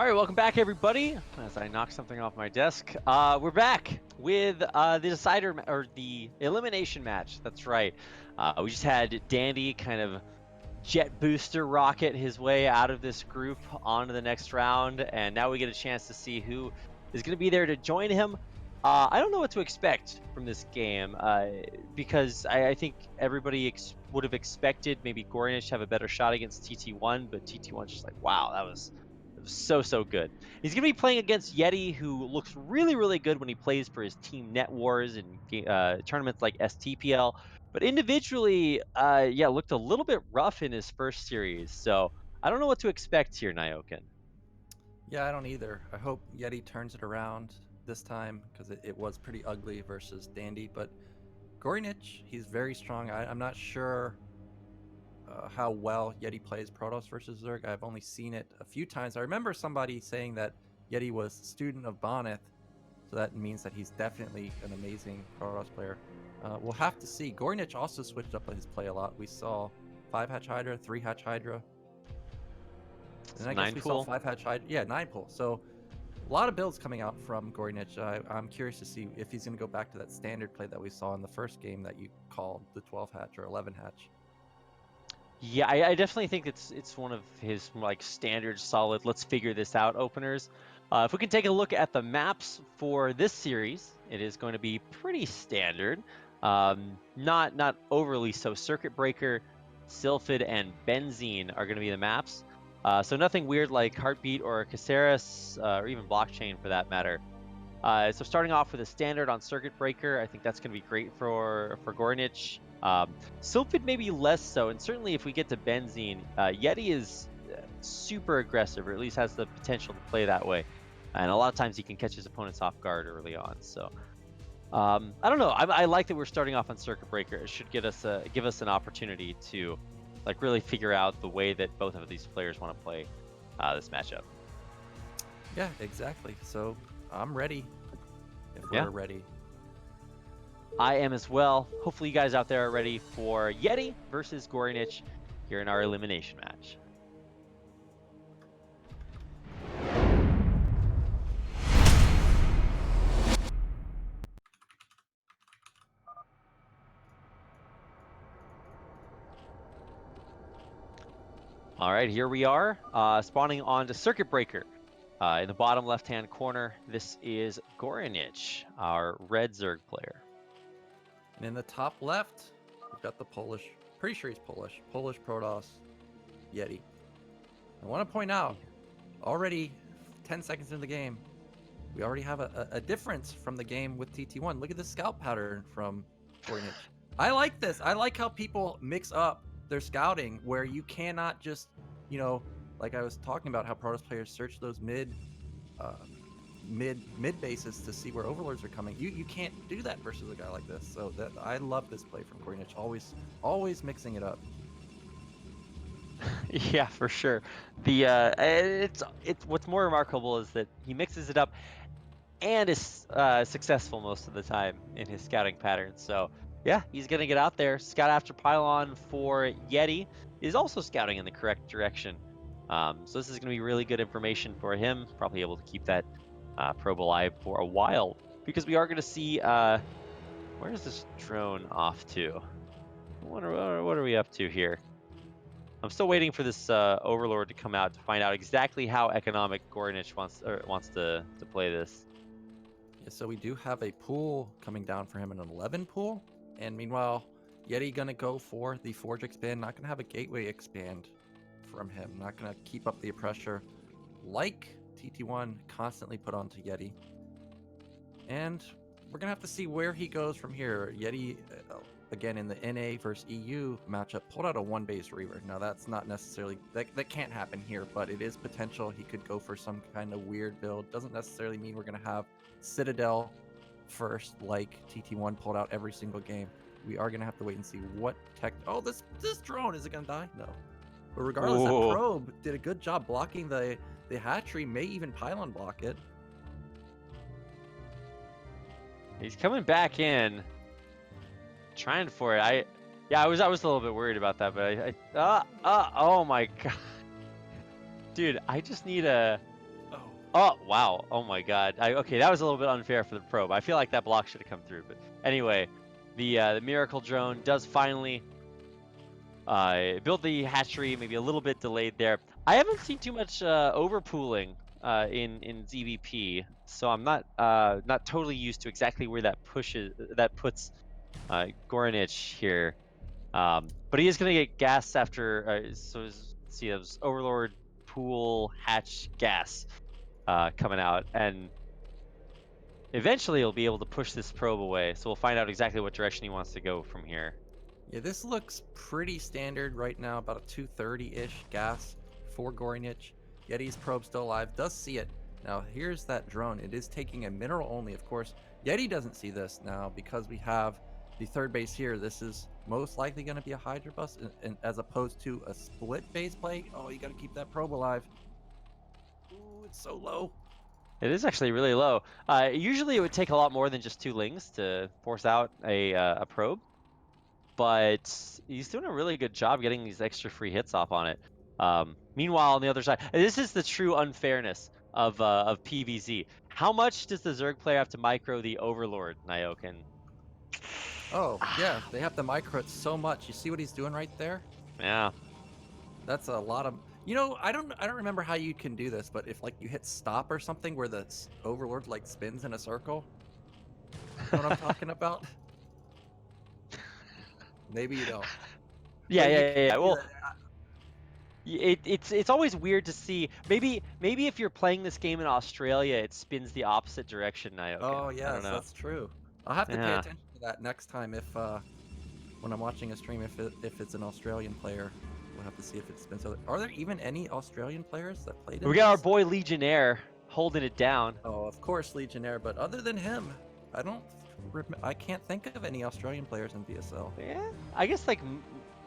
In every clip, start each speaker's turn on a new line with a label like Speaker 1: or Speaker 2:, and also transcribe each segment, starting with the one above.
Speaker 1: All right, welcome back, everybody. As I knock something off my desk, we're back with the decider or the elimination match. That's right. We just had Dandy kind of jet booster rocket his way out of this group onto the next round, and now we get a chance to see who is going to be there to join him. I don't know what to expect from this game because I think everybody would have expected maybe G0rynich to have a better shot against TT1, but TT1's just like, wow, that was so good. He's going to be playing against Yeti, who looks really good when he plays for his team Net Wars and tournaments like STPL. But individually, yeah, looked a little bit rough in his first series. So I don't know what to expect here, Nyokin.
Speaker 2: Yeah, I don't either. I hope Yeti turns it around this time because it was pretty ugly versus Dandy. But G0rynich, he's very strong. I'm not sure how well Yeti plays Protoss versus Zerg. I've only seen it a few times. I remember somebody saying that Yeti was a student of Bonneth, so that means that he's definitely an amazing Protoss player. We'll have to see. G0rynich also switched up his play a lot. We saw 5-hatch Hydra, 3-hatch Hydra. And I guess we saw 5-hatch Hydra. Yeah, 9-pool. So a lot of builds coming out from G0rynich. I'm curious to see if he's going to go back to that standard play that we saw in the first game that you called the 12-hatch or 11-hatch.
Speaker 1: Yeah, I definitely think it's one of his like standard solid let's figure this out openers. If we can take a look at the maps for this series, it is going to be pretty standard. Not overly so. Circuit Breaker, Sylphid, and Benzene are going to be the maps. So nothing weird like Heartbeat or Caceres, or even Blockchain for that matter. So starting off with a standard on Circuit Breaker, I think that's going to be great for G0rynich. Sylphid maybe less so, and certainly if we get to Benzene, Yeti is super aggressive, or at least has the potential to play that way. And a lot of times he can catch his opponents off guard early on. So I don't know. I like that we're starting off on Circuit Breaker. It should give us an opportunity to like really figure out the way that both of these players want to play this matchup.
Speaker 2: Yeah, exactly. So I'm ready if we're ready.
Speaker 1: I am as well. Hopefully you guys out there are ready for Yeti versus G0rynich here in our elimination match. All right, here we are, spawning onto Circuit Breaker. In the bottom left-hand corner, this is G0rynich, our red Zerg player.
Speaker 2: And in the top left, we've got the Polish, pretty sure he's Polish Protoss Yeti. I want to point out, already 10 seconds into the game, we already have a difference from the game with TT1. Look at the scout pattern from G0rynich. I like this. I like how people mix up their scouting where you cannot just, like I was talking about how Protoss players search those mid bases to see where overlords are coming. You can't do that versus a guy like this. So that I love this play from G0rynich. Always mixing it up.
Speaker 1: Yeah, for sure. The it's what's more remarkable is that he mixes it up and is successful most of the time in his scouting patterns. So yeah, he's gonna get out there. Scout after pylon for Yeti is also scouting in the correct direction. So this is gonna be really good information for him. Probably able to keep that probe alive for a while, because we are gonna see where is this drone off to? What are we up to here? I'm still waiting for this Overlord to come out to find out exactly how economic G0rynich wants to play this.
Speaker 2: Yeah, so we do have a pool coming down for him, an 11 pool. And meanwhile, Yeti gonna go for the Forge expand, not gonna have a Gateway expand from him, not gonna keep up the pressure like TT1 constantly put onto Yeti. And we're gonna have to see where he goes from here. Yeti, again in the NA versus EU matchup, pulled out a 1-base Reaver. Now that's not necessarily, that can't happen here, but it is potential. He could go for some kind of weird build. Doesn't necessarily mean we're gonna have Citadel first like TT1 pulled out every single game. We are gonna have to wait and see what tech. Oh, this drone, is it gonna die? No. But regardless, that probe did a good job blocking the hatchery. May even pylon block it.
Speaker 1: He's coming back in, trying for it. I was a little bit worried about that, but oh my god, dude, I just need a.
Speaker 2: Oh,
Speaker 1: Oh, wow. Oh my god. Okay, that was a little bit unfair for the probe. I feel like that block should have come through. But anyway, the Miracle Drone does finally build the hatchery, maybe a little bit delayed there. I haven't seen too much overpooling in ZVP, so I'm not totally used to exactly where that puts G0rynich here. But he is going to get gas after, let's see, those Overlord pool hatch gas coming out, and eventually he'll be able to push this probe away. So we'll find out exactly what direction he wants to go from here.
Speaker 2: Yeah, this looks pretty standard right now, about a 230-ish gas for G0rynich. Yeti's probe still alive, does see it. Now, here's that drone. It is taking a mineral only, of course. Yeti doesn't see this now because we have the third base here. This is most likely going to be a Hydra bus, and as opposed to a split base play. Oh, you got to keep that probe alive. Ooh, it's so low.
Speaker 1: It is actually really low. Usually it would take a lot more than just 2 lings to force out a probe, but he's doing a really good job getting these extra free hits off on it. Meanwhile, on the other side, and this is the true unfairness of PvZ. How much does the Zerg player have to micro the Overlord, Nyokin?
Speaker 2: Oh, yeah, they have to micro it so much. You see what he's doing right there?
Speaker 1: Yeah.
Speaker 2: That's a lot of. You know, I don't remember how you can do this, but if like you hit stop or something where the overlord like spins in a circle, you know what I'm talking about? Maybe you don't.
Speaker 1: Yeah,
Speaker 2: But you
Speaker 1: yeah,
Speaker 2: can
Speaker 1: yeah.
Speaker 2: do
Speaker 1: Well,
Speaker 2: that.
Speaker 1: it's always weird to see. Maybe if you're playing this game in Australia, it spins the opposite direction, Nyokin.
Speaker 2: Oh
Speaker 1: I don't
Speaker 2: yes,
Speaker 1: know.
Speaker 2: that's true. I'll have to pay
Speaker 1: Yeah.
Speaker 2: attention to that next time if when I'm watching a stream if it's an Australian player. We'll have to see if it spins. Are there even any Australian players that played in
Speaker 1: We got our
Speaker 2: BSL?
Speaker 1: boy Legionnaire holding it down.
Speaker 2: Oh, of course, Legionnaire. But other than him, I don't. I can't think of any Australian players in BSL.
Speaker 1: Yeah, I guess like,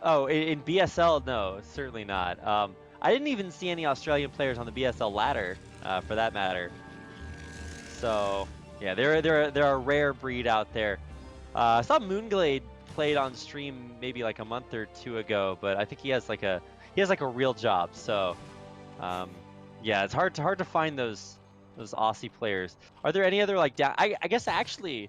Speaker 1: oh, in BSL, no, certainly not. I didn't even see any Australian players on the BSL ladder, for that matter. So yeah, they're a rare breed out there. I saw Moonglade played on stream maybe like a month or two ago, but I think he has like a real job. So yeah, it's hard to find those Aussie players. Are there any other like down? I guess actually.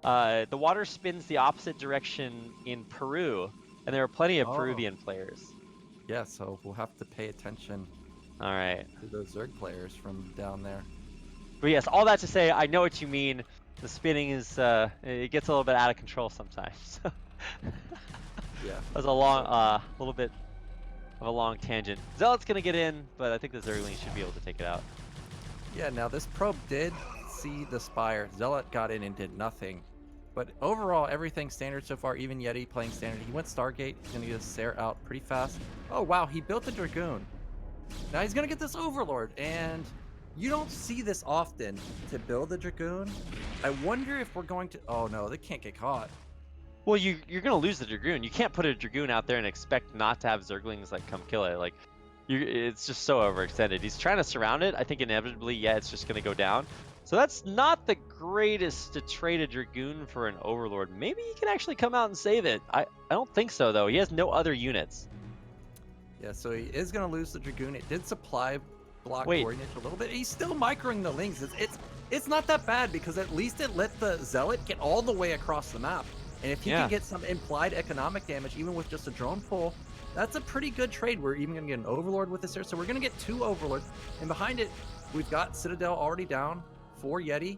Speaker 1: The water spins the opposite direction in Peru, and there are plenty of
Speaker 2: Oh,
Speaker 1: Peruvian players.
Speaker 2: yeah. So we'll have to pay attention
Speaker 1: All right.
Speaker 2: to those Zerg players from down there.
Speaker 1: But yes, all that to say, I know what you mean. The spinning is, it gets a little bit out of control sometimes.
Speaker 2: Yeah.
Speaker 1: That was a little bit of a long tangent. Zealot's gonna get in, but I think the Zergling should be able to take it out.
Speaker 2: Yeah. Now this probe did see the Spire. Zealot got in and did nothing. But overall, everything standard so far. Even Yeti playing standard. He went Stargate. He's gonna get a Sare out pretty fast. Oh wow, he built the Dragoon. Now he's gonna get this Overlord, and you don't see this often to build a Dragoon. I wonder if we're going to. Oh no, they can't get caught.
Speaker 1: Well, you're gonna lose the Dragoon. You can't put a Dragoon out there and expect not to have Zerglings like come kill it. Like, it's just so overextended. He's trying to surround it. I think inevitably, yeah, it's just gonna go down. So that's not the greatest to trade a Dragoon for an Overlord. Maybe he can actually come out and save it. I don't think so though. He has no other units.
Speaker 2: Yeah, so he is gonna lose the Dragoon. It did supply block
Speaker 1: Wait.
Speaker 2: G0rynich a little bit. He's still microing the links. It's not that bad because at least it let the Zealot get all the way across the map. And if he
Speaker 1: Yeah.
Speaker 2: can get some implied economic damage, even with just a drone pull, that's a pretty good trade. We're even gonna get an Overlord with this here. So we're gonna get 2 Overlords. And behind it, we've got Citadel already down for Yeti.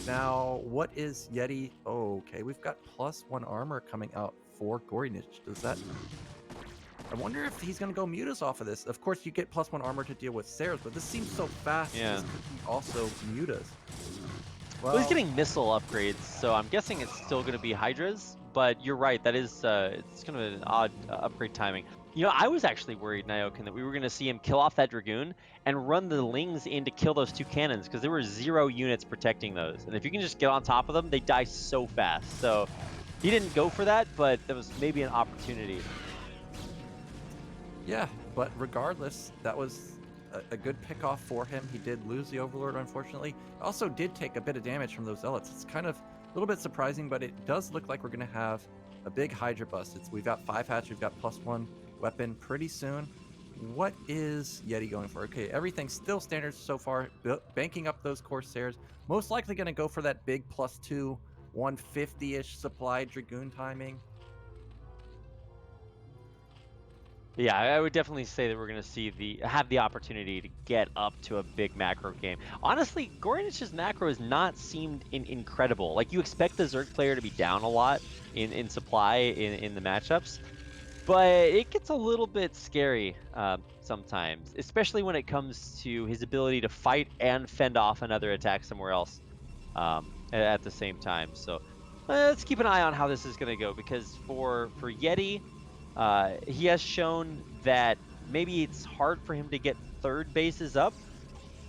Speaker 2: Now, what is Yeti? Oh, okay, we've got +1 armor coming out for G0rynich. Does that... I wonder if he's going to go Mutas off of this. Of course, you get +1 armor to deal with Sares, but this seems so fast.
Speaker 1: Yeah.
Speaker 2: This could be also Mutas.
Speaker 1: Well, he's getting missile upgrades, so I'm guessing it's still going to be Hydras. But you're right, that is it's kind of an odd upgrade timing. You know, I was actually worried, Nyokin, that we were going to see him kill off that Dragoon and run the Lings in to kill those 2 cannons, because there were 0 units protecting those. And if you can just get on top of them, they die so fast. So he didn't go for that, but that was maybe an opportunity.
Speaker 2: Yeah, but regardless, that was a good pick off for him. He did lose the Overlord, unfortunately. Also did take a bit of damage from those Zealots. It's kind of a little bit surprising, but it does look like we're going to have a big Hydra bust. We've got 5 hatch, we've got +1 weapon pretty soon. what is Yeti going for? Okay, everything's still standard so far. Banking up those Corsairs. Most likely going to go for that big +2, 150-ish supply Dragoon timing.
Speaker 1: Yeah, I would definitely say that we're going to see have the opportunity to get up to a big macro game. Honestly, G0rynich's macro has not seemed incredible. Like, you expect the Zerg player to be down a lot in supply in the matchups, but it gets a little bit scary sometimes, especially when it comes to his ability to fight and fend off another attack somewhere else at the same time. So let's keep an eye on how this is going to go, because for Yeti, he has shown that maybe it's hard for him to get third bases up,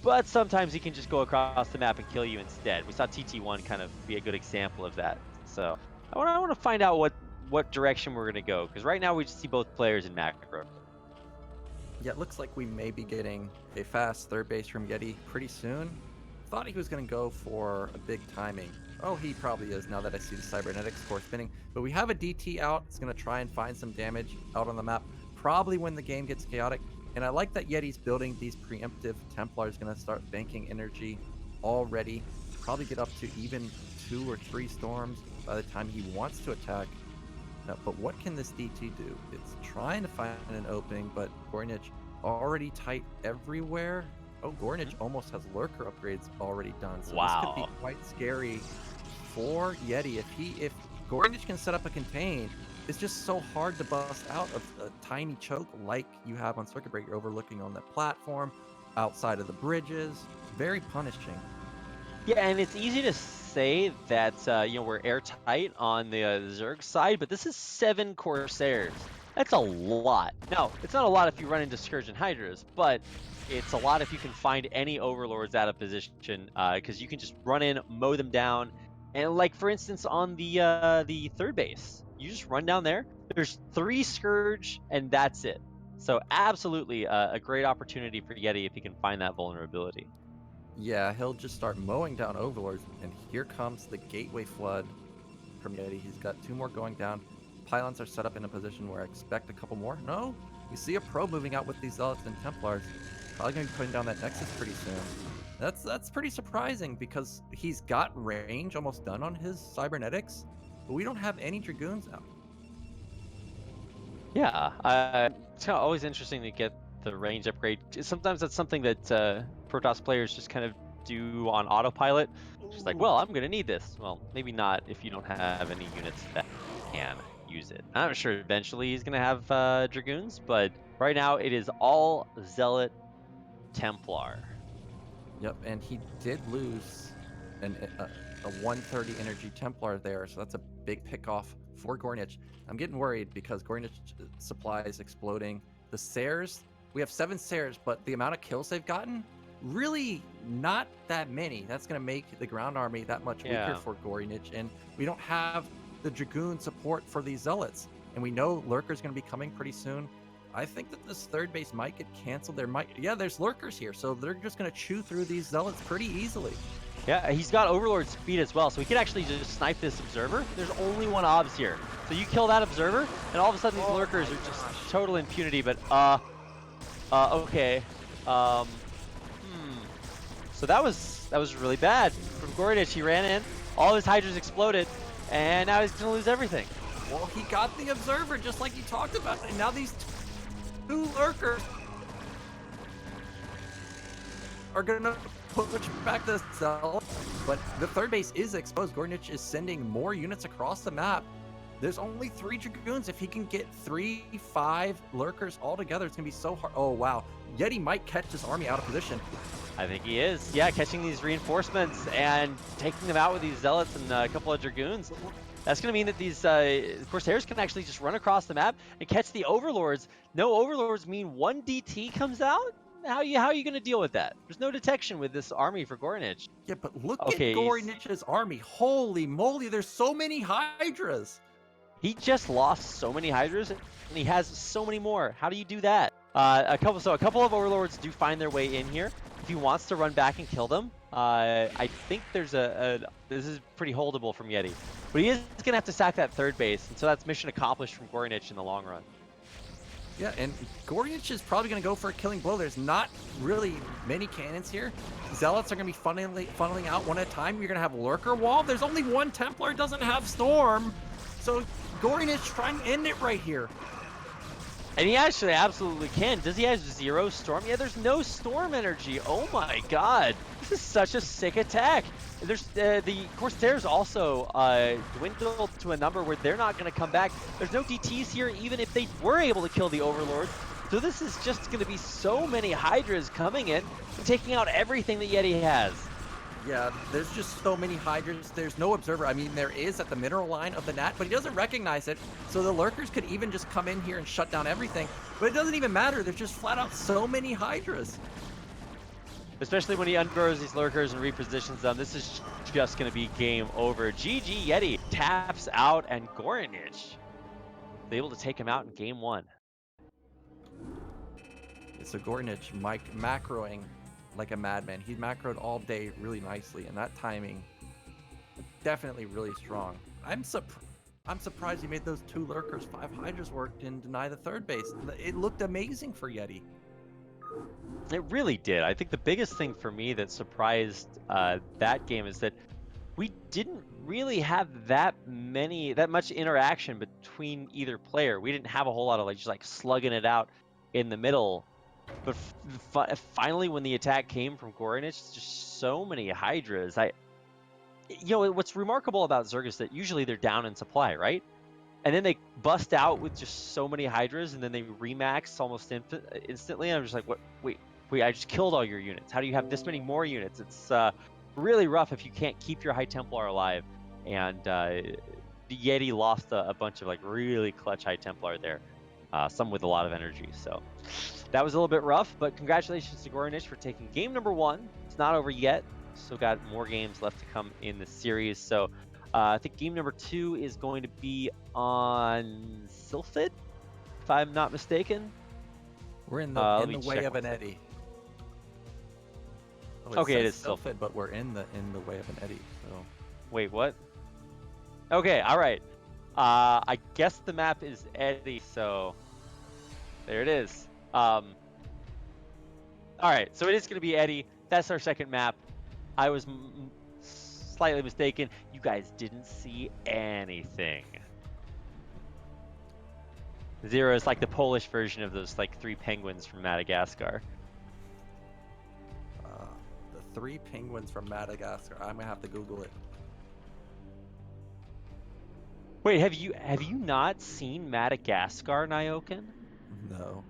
Speaker 1: but sometimes he can just go across the map and kill you instead. We saw TT1 kind of be a good example of that. So I want to find out what direction we're going to go, because right now we just see both players in macro.
Speaker 2: Yeah, it looks like we may be getting a fast third base from Yeti pretty soon. Thought he was going to go for a big timing. Oh, he probably is now that I see the cybernetics core spinning. But we have a DT out. It's going to try and find some damage out on the map, probably when the game gets chaotic. And I like that Yeti's building these preemptive Templars, going to start banking energy already. Probably get up to even 2 or 3 storms by the time he wants to attack. But what can this DT do? It's trying to find an opening, but G0rynich already tight everywhere. Oh, G0rynich almost has lurker upgrades already done, so this could be quite scary for Yeti. If G0rynich can set up a contain, it's just so hard to bust out of a tiny choke like you have on Circuit Breaker, overlooking on the platform, outside of the bridges. Very punishing.
Speaker 1: Yeah, and it's easy to say that we're airtight on the Zerg side, but this is 7 Corsairs. That's a lot. Now, it's not a lot if you run into Scourge and Hydras, but it's a lot if you can find any Overlords out of position, because you can just run in, mow them down, and like for instance on the third base, you just run down there. There's 3 Scourge, and that's it. So absolutely a great opportunity for Yeti if he can find that vulnerability.
Speaker 2: Yeah, he'll just start mowing down Overlords, and here comes the Gateway Flood from Yeti. He's got 2 more going down. Pylons are set up in a position where I expect a couple more. No, we see a probe moving out with these Zealots and Templars. Probably going to be putting down that Nexus pretty soon. That's pretty surprising, because he's got range almost done on his Cybernetics, but we don't have any Dragoons out.
Speaker 1: Yeah, it's always interesting to get the range upgrade. Sometimes that's something that Protoss players just kind of do on autopilot. Just like, well, I'm going to need this. Well, maybe not if you don't have any units that can use it. I'm sure eventually he's going to have Dragoons, but right now it is all Zealot Templar.
Speaker 2: Yep, and he did lose a 130 energy Templar there, so that's a big pickoff for G0rynich. I'm getting worried because G0rynich supply is exploding. The Sairs, we have 7 Sairs, but the amount of kills they've gotten, really not that many. That's going to make the ground army that much weaker for G0rynich, and we don't have the Dragoon support for these Zealots. And we know Lurker's going to be coming pretty soon. I think that this third base might get canceled. There's Lurkers here, so they're just going to chew through these Zealots pretty easily.
Speaker 1: Yeah, he's got Overlord speed as well, so he can actually just snipe this Observer. There's only 1 Obs here. So you kill that Observer, and all of a sudden these Lurkers are just total impunity, but, okay. So that was really bad from G0rynich. He ran in, all his Hydras exploded, and now he's going to lose everything.
Speaker 2: Well, he got the Observer just like he talked about, and now these 2 Lurkers are going to push back the Zealot, but the third base is exposed. G0rynich is sending more units across the map. There's only 3 Dragoons. If he can get 3-5 Lurkers all together, it's going to be so hard. Oh, wow. Yeti might catch this army out of position.
Speaker 1: I think he is. Yeah, catching these reinforcements and taking them out with these Zealots and a couple of Dragoons. That's going to mean that these Corsairs can actually just run across the map and catch the Overlords. No Overlords mean 1 DT comes out? How are you going to deal with that? There's no detection with this army for G0rynich.
Speaker 2: Yeah, but look at G0rynich's army. Holy moly, there's so many Hydras.
Speaker 1: He just lost so many Hydras, and he has so many more. How do you do that? A couple of Overlords do find their way in here. If he wants to run back and kill them, I think there's this is pretty holdable from Yeti. But he is going to have to sack that third base, and so that's mission accomplished from G0rynich in the long run.
Speaker 2: Yeah, and G0rynich is probably going to go for a killing blow. There's not really many cannons here. Zealots are going to be funneling out one at a time. You're going to have Lurker Wall. There's only one Templar, doesn't have Storm. So G0rynich trying to end it right here.
Speaker 1: And he actually absolutely can. Does he have 0 Storm? Yeah, there's no Storm energy. Oh my god. This is such a sick attack. There's the Corsairs also dwindled to a number where they're not going to come back. There's no DTs here, even if they were able to kill the Overlords. So this is just going to be so many Hydras coming in, taking out everything that Yeti has.
Speaker 2: Yeah, there's just so many Hydras. There's no Observer. I mean, there is at the mineral line of the Nat, but he doesn't recognize it. So the Lurkers could even just come in here and shut down everything. But it doesn't even matter. There's just flat out so many Hydras.
Speaker 1: Especially when he unburrows these Lurkers and repositions them. This is just going to be game over. GG Yeti taps out, and G0rynich is able to take him out in game 1.
Speaker 2: So G0rynich, macroing like a madman. He macroed all day really nicely, and that timing definitely really strong. I'm surprised he made those 2 Lurkers 5 Hydras work and deny the 3rd base. It looked amazing for Yeti.
Speaker 1: It really did. I think the biggest thing for me that surprised that game is that we didn't really have that much interaction between either player. We didn't have a whole lot of just slugging it out in the middle. But finally, when the attack came from G0rynich, just so many Hydras. What's remarkable about Zerg is that usually they're down in supply, right? And then they bust out with just so many Hydras, and then they remax almost instantly. And I'm just like, what? Wait, I just killed all your units. How do you have this many more units? It's really rough if you can't keep your High Templar alive. And the Yeti lost a bunch of really clutch High Templar there, some with a lot of energy. So that was a little bit rough, but congratulations to G0rynich for taking game number 1. It's not over yet. Still got more games left to come in the series. So I think game number 2 is going to be on Sylphid, if I'm not mistaken.
Speaker 2: We're in the way of an Eddy. Oh,
Speaker 1: okay, it is
Speaker 2: Sylphid, but we're in the way of an Eddy. So
Speaker 1: wait, what? Okay, all right. I guess the map is Eddy, so there it is. All right, so it is going to be Eddy. That's our second map. I was slightly mistaken. You guys didn't see anything. Zero is like the Polish version of those 3 penguins from Madagascar.
Speaker 2: The 3 penguins from Madagascar. I'm gonna have to Google it.
Speaker 1: Wait, have you not seen Madagascar, Nyoken?
Speaker 2: No.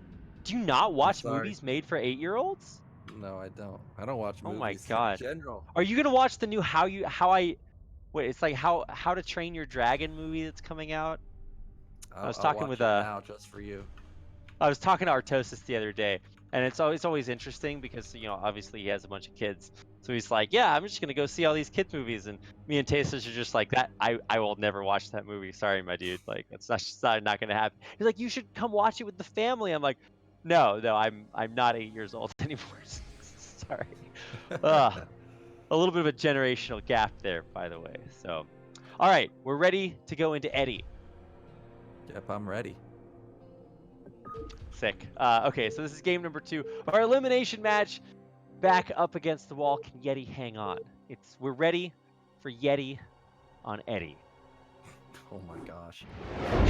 Speaker 1: Do you not watch movies made for 8-year-olds?
Speaker 2: No, I don't. I don't watch movies.
Speaker 1: Oh my god.
Speaker 2: In general.
Speaker 1: Are you gonna watch the new it's like how to Train Your Dragon movie that's coming out? I was talking with
Speaker 2: now just for you.
Speaker 1: I was talking to Artosis the other day, and it's always interesting because obviously he has a bunch of kids, so he's like, yeah, I'm just gonna go see all these kids movies, and me and Tastus are just like that. I will never watch that movie. Sorry, my dude. Like it's not gonna happen. He's like, you should come watch it with the family. I'm like, no, I'm not 8 years old anymore. Sorry. A little bit of a generational gap there, by the way. So, all right, we're ready to go into Eddy.
Speaker 2: Yep, I'm ready.
Speaker 1: Sick. Okay, so this is game number 2. Our elimination match, back up against the wall. Can Yeti hang on? We're ready for Yeti on Eddy.
Speaker 2: Oh my gosh.
Speaker 1: I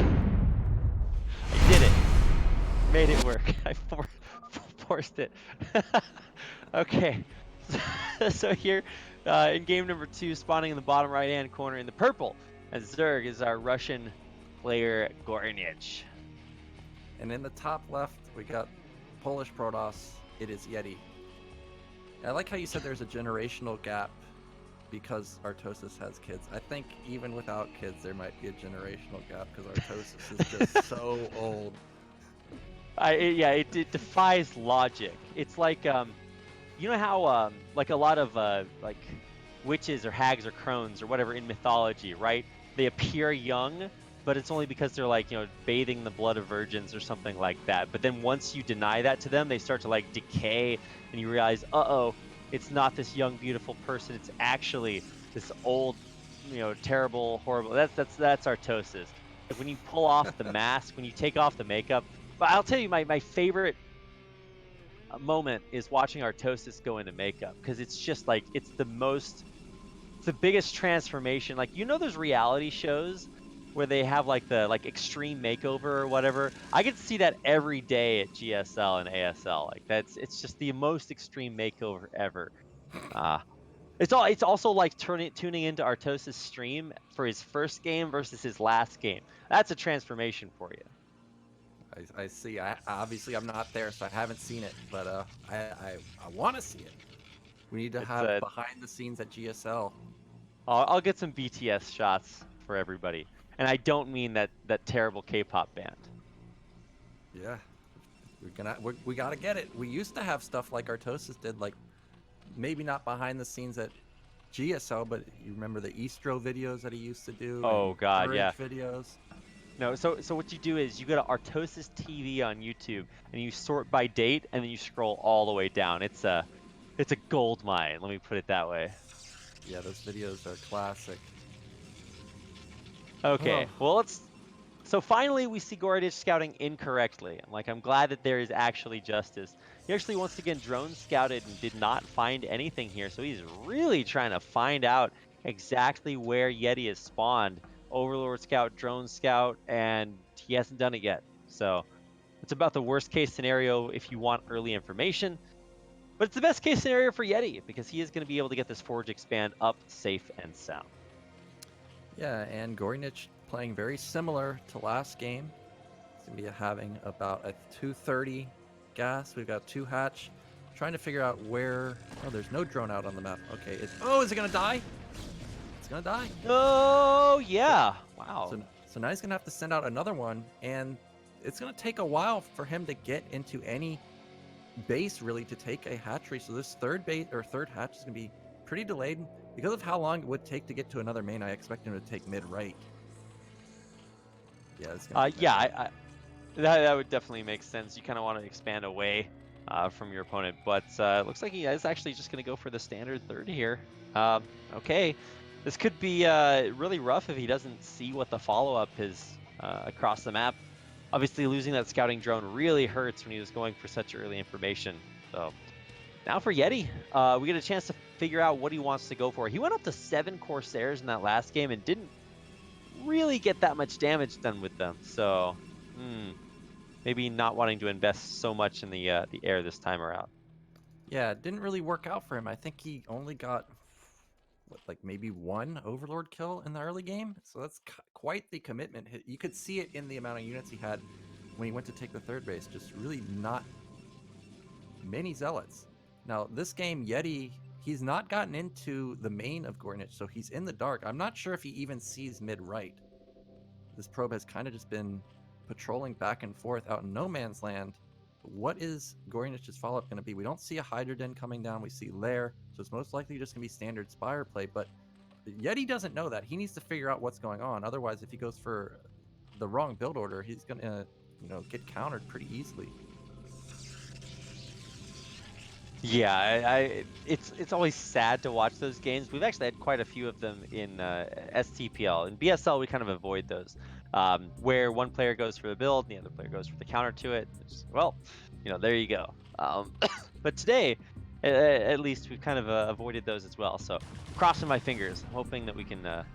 Speaker 1: did it. Made it work. I forced it. Okay. So here, in game number 2, spawning in the bottom right-hand corner in the purple, as Zerg is our Russian player G0rynich.
Speaker 2: And in the top left, we got Polish Protoss. It is Yeti. I like how you said there's a generational gap because Artosis has kids. I think even without kids, there might be a generational gap because Artosis is just so old.
Speaker 1: It defies logic. It's like, you know how like a lot of like witches or hags or crones or whatever in mythology, right? They appear young, but it's only because they're bathing in the blood of virgins or something like that. But then once you deny that to them, they start to decay, and you realize, uh-oh, it's not this young, beautiful person. It's actually this old, terrible, horrible. That's Artosis. Like when you pull off the mask, when you take off the makeup, But I'll tell you, my favorite moment is watching Artosis go into makeup, because it's just like it's the biggest transformation. Like, those reality shows where they have like the extreme makeover or whatever. I get to see that every day at GSL and ASL. Like, it's just the most extreme makeover ever. Uh it's also like tuning into Artosis' stream for his first game versus his last game. That's a transformation for you.
Speaker 2: I see. Obviously I'm not there, so I haven't seen it, but I want to see it. We need to
Speaker 1: It's
Speaker 2: have behind the scenes at GSL.
Speaker 1: I'll get some BTS shots for everybody, and I don't mean that terrible K-pop band.
Speaker 2: Yeah, we gotta get it. We used to have stuff like Artosis did, like maybe not behind the scenes at GSL, but you remember the Eastro videos that he used to do
Speaker 1: Oh
Speaker 2: and
Speaker 1: God, yeah.
Speaker 2: G0rynich videos.
Speaker 1: No, so what you do is you go to Artosis TV on YouTube and you sort by date, and then you scroll all the way down. It's a gold mine. Let me put it that way.
Speaker 2: Yeah, those videos are classic. Oh,
Speaker 1: Okay, well So finally, we see G0rynich scouting incorrectly. I'm glad that there is actually justice. He actually once again drone scouted and did not find anything here. So he's really trying to find out exactly where Yeti is spawned. Overlord Scout, Drone Scout, and he hasn't done it yet. So it's about the worst case scenario if you want early information. But it's the best case scenario for Yeti, because he is going to be able to get this Forge Expand up safe and sound.
Speaker 2: yeah, and G0rynich playing very similar to last game. He's gonna be having about a 230 gas. We've got 2 hatch. Trying to figure out where. Oh, there's no drone out on the map. Okay, oh, is it gonna die? It's gonna die.
Speaker 1: Oh,
Speaker 2: So,
Speaker 1: yeah. Wow.
Speaker 2: so now he's gonna have to send out another one, and it's gonna take a while for him to get into any base really to take a hatchery. So this third base or third hatch is gonna be pretty delayed because of how long it would take to get to another main. I expect him to take mid right. Yeah, it's gonna be mid
Speaker 1: Yeah,
Speaker 2: right.
Speaker 1: that would definitely make sense. You kind of want to expand away from your opponent, but it looks like he is actually just going to go for the standard third here. Okay, this could be really rough if he doesn't see what the follow-up is across the map. Obviously, losing that scouting drone really hurts when he was going for such early information. So now for Yeti, we get a chance to figure out what he wants to go for. He went up to 7 Corsairs in that last game and didn't really get that much damage done with them. So, maybe not wanting to invest so much in the air this time around.
Speaker 2: Yeah, it didn't really work out for him. I think he only got like maybe 1 overlord kill in the early game. So that's quite the commitment. You could see it in the amount of units he had when he went to take the third base. Just really not many zealots. Now this game, Yeti, he's not gotten into the main of G0rynich, so he's in the dark. I'm not sure if he even sees mid right. This probe has kind of just been patrolling back and forth out in no man's land. What is G0rynich's follow-up going to be? We don't see a Hydra Den coming down. We see Lair, so it's most likely just going to be standard Spire play, but Yeti doesn't know that. He needs to figure out what's going on. Otherwise, if he goes for the wrong build order, he's going to, get countered pretty easily.
Speaker 1: Yeah, it's always sad to watch those games. We've actually had quite a few of them in STPL. In BSL, we kind of avoid those, where one player goes for the build and the other player goes for the counter to it. Well, there you go. But today, at least, we've kind of avoided those as well. So, crossing my fingers, hoping that we can that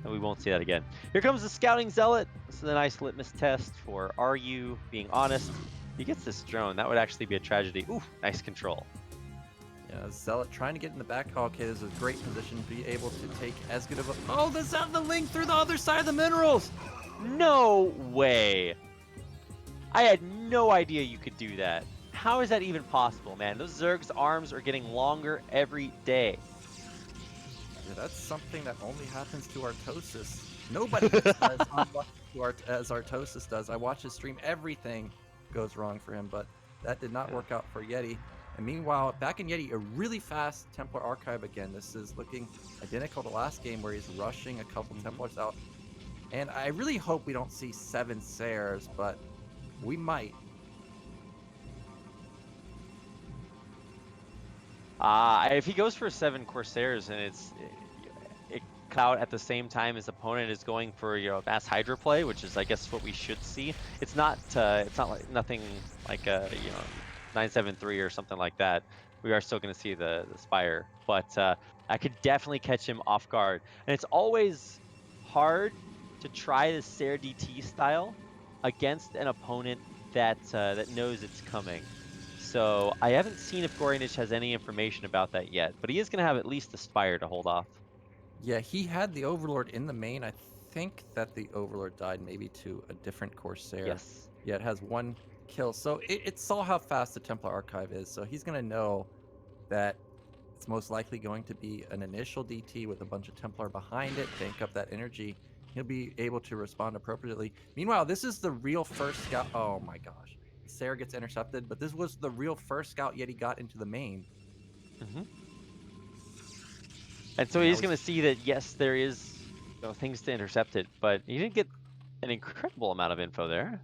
Speaker 1: we won't see that again. Here comes the Scouting Zealot. This is a nice litmus test for, are you being honest? He gets this drone. That would actually be a tragedy. Ooh, nice control.
Speaker 2: Yeah, Zealot trying to get in the back. Oh, okay, this is a great position to be able to take as good of a... Oh, the link through the other side of the minerals!
Speaker 1: No way. I had no idea you could do that. How is that even possible, man? Those Zerg's arms are getting longer every day.
Speaker 2: Yeah, that's something that only happens to Artosis. Nobody gets as unlucky as Artosis does. I watch his stream. Everything goes wrong for him, but that did not work out for Yeti. And meanwhile, back in Yeti, a really fast Templar Archive again. This is looking identical to last game where he's rushing a couple Templars out. And I really hope we don't see 7 Sayers, but we might.
Speaker 1: If he goes for 7 Corsairs, and out at the same time his opponent is going for, you know, mass Hydra play, which is, I guess, what we should see. It's not like nothing like you know, 973 or something like that. We are still going to see the Spire, but I could definitely catch him off guard. And it's always hard to try the Sarah DT style against an opponent that that knows it's coming. So I haven't seen if G0rynich has any information about that yet, but he is going to have at least the Spire to hold off.
Speaker 2: Yeah, he had the Overlord in the main. I think that the Overlord died maybe to a different Corsair.
Speaker 1: Yes.
Speaker 2: Yeah, it has 1 kill. So it saw how fast the Templar Archive is. So he's going to know that it's most likely going to be an initial DT with a bunch of Templar behind it, bank up that energy. He'll be able to respond appropriately. Meanwhile, this is the real first scout. Oh my gosh. Sarah gets intercepted, but this was the real first scout Yeti got into the main.
Speaker 1: Mm-hmm. And so he's going to see that, yes, there is, you know, things to intercept it, but he didn't get an incredible amount of info there.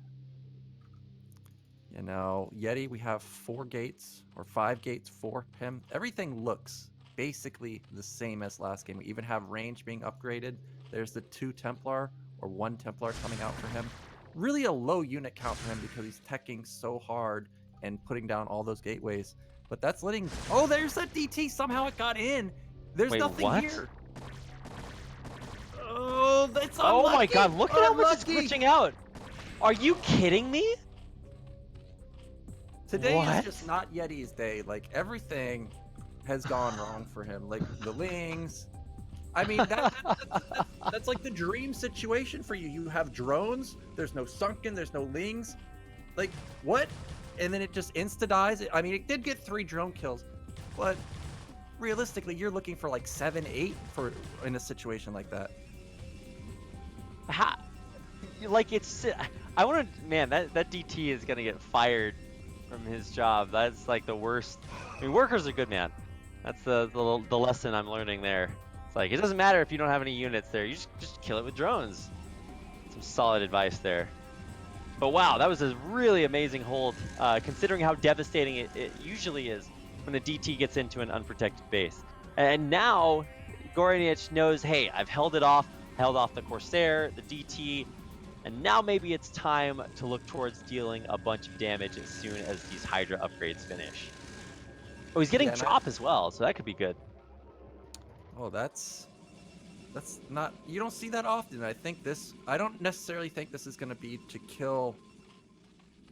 Speaker 2: You know, Yeti, we have 4 gates or 5 gates for him. Everything looks basically the same as last game. We even have range being upgraded. There's the 2 Templar or 1 Templar coming out for him. Really a low unit count for him because he's teching so hard and putting down all those gateways. But that's letting... Oh, there's that DT. Somehow it got in. There's
Speaker 1: Wait,
Speaker 2: nothing
Speaker 1: what?
Speaker 2: here. Oh, that's unlucky.
Speaker 1: Oh my god, look at how much is glitching out. Are you kidding me?
Speaker 2: Today is just not Yeti's day. Like, everything has gone wrong for him. Like, the Lings. I mean, that's like the dream situation for you. You have drones. There's no Sunken. There's no Lings. Like, what? And then it just insta-dies. I mean, it did get 3 drone kills. But realistically, you're looking for like 7, 8 in a situation like that.
Speaker 1: Like, it's... I want to... Man, that DT is going to get fired from his job. That's like the worst. I mean, workers are good, man. That's the lesson I'm learning there. It's like, it doesn't matter if you don't have any units there. You just kill it with drones. Some solid advice there. But wow, that was a really amazing hold, considering how devastating it usually is when the DT gets into an unprotected base. And now G0rynich knows, hey, I've held off the Corsair, the DT, and now maybe it's time to look towards dealing a bunch of damage as soon as these Hydra upgrades finish. Oh, he's getting drop as well, so that could be good.
Speaker 2: Oh, that's not... You don't see that often. I don't necessarily think this is going to be to kill